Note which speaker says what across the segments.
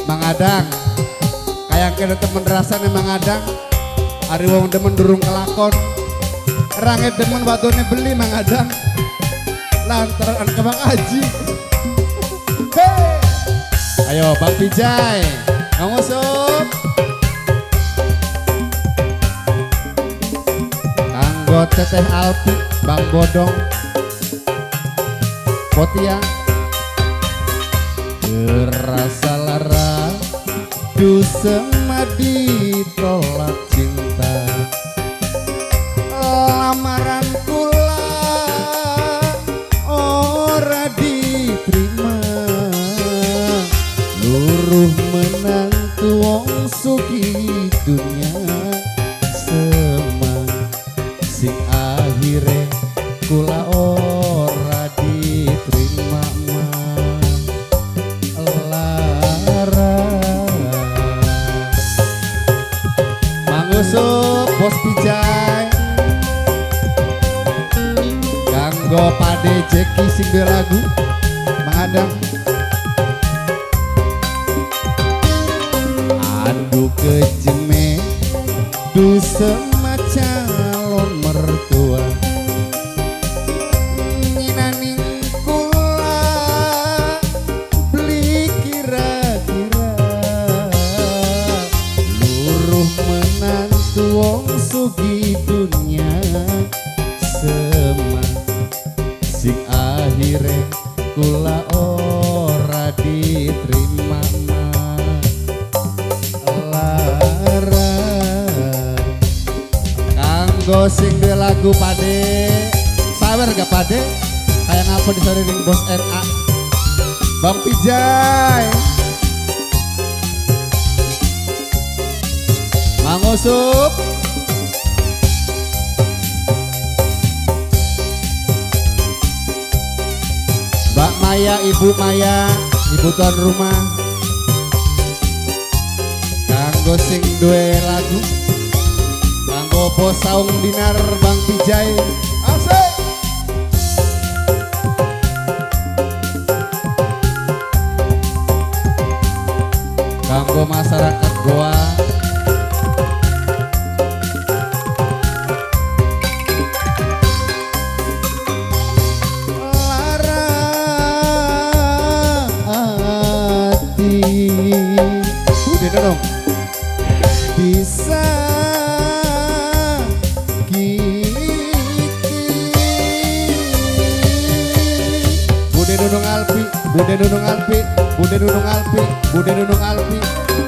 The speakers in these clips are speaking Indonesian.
Speaker 1: Mang Adang kayak kena temen rasanya Mang Adang hari wong demen durung kelakon range demen watone beli Mang Adang lantaran ke Bang Aji. Hey! Ayo Bang Pijay ngusuk kanggo Teteh Alpi Bang Bodong Potia terasa lara semadi tolak cinta lamaran kula ora diterima luruh menantu wong sugih dunya semang sing akhire kula ora diterima Mangusuk Bos Pijay kanggo Pade Jeki sing duwe lagu Mang Adang aduh kejeme du sama calon mertua nyinaning kula beli kira-kira luruh menantu wong sugih dunya semang sing akhire kula ora diterima lara kanggo sing duwe lagu Pade sawer gak Pade kayak ngapa disarining Bos NA Bang Pijay Mangusuk Mbak Maya, Ibu Maya, Ibu tuan rumah kanggo sing duwe lagu kanggo Bos Saung Dinar Bang Pijay asik kanggo masyarakat Goa dong bisa kiki Bude Nunung Alpi Bude Nunung Alpi Bude Nunung Alpi Bude Nunung Alpi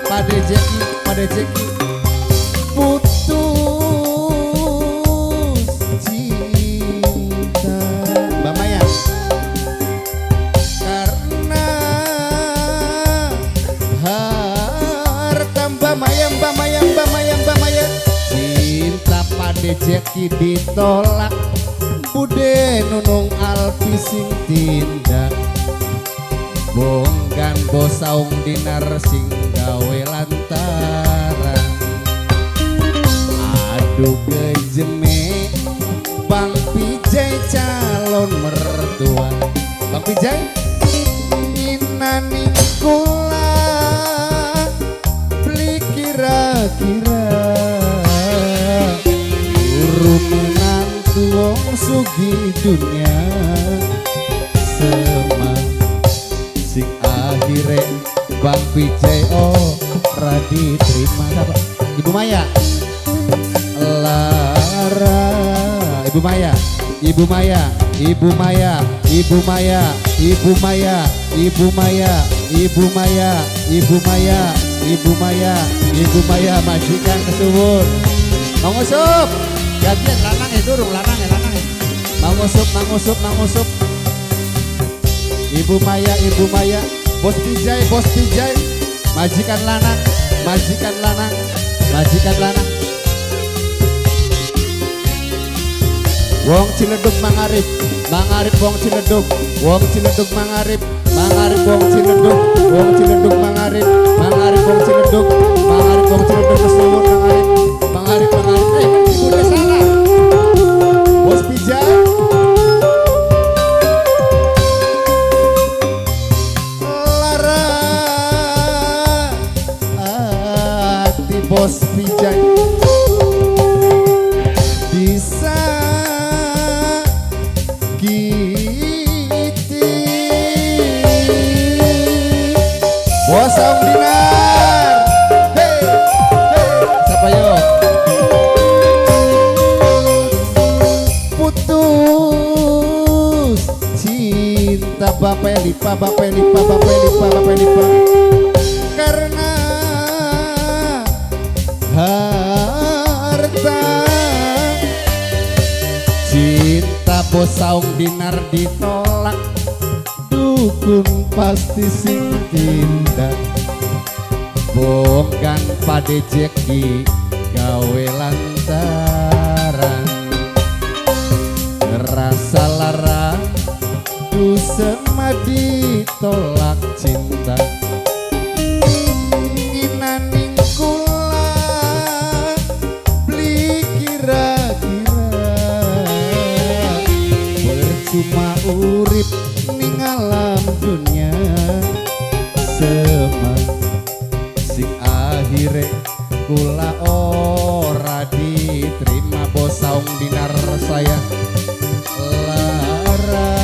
Speaker 1: Pade Jeki Pade Jeki putus cinta Mbak Maya karena Mbak Maya cinta Pade Jeki ditolak Bude Nunung Alpi sing tindak bonggan Bos Saung Dinar sing gawe lantaran aduh kejeme Bang Pijay calon mertua Bang Pijay nyinaning kula kira-kira urung menantu wong sugih dunya semang sing akhire Bang Pijay ora diterima Ibu Maya lara Ibu Maya Ibu Maya Ibu Maya Ibu Maya Ibu Maya Ibu Maya Ibu Maya Ibu Maya Ibu Maya, Ibu Maya majikan kesuwun. Mangusuk, gantian lanang durung lanang lanang. Mangusuk. Ibu Maya, Bos Pijay, majikan lanang. Wong Ciledug Mangarip wong Ciledug wong Ciledug Mangarip wong Ciledug wong Ciledug Mangarip wong Ciledug kesuwun Mangarip ibu udah salah Bos Pijay lara Bos Vijay disakiti. Bos Saung Dinar, hey, hey, siapa yuk? Putus cinta Bapak Lipa karena harta. Cinta Bos Saung Dinar ditolak, dukun pasti sing tindak. Bukan pade jeki gawe lantaran rasa lara dusema ditolak cinta. Inaning kula beli kira-kira percuma urip ning alam dunia semang sing akhire kula ora diterima. Bos Saung Dinar saya lara.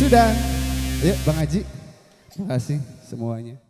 Speaker 1: Sudah, yuk Bang Haji, makasih semuanya.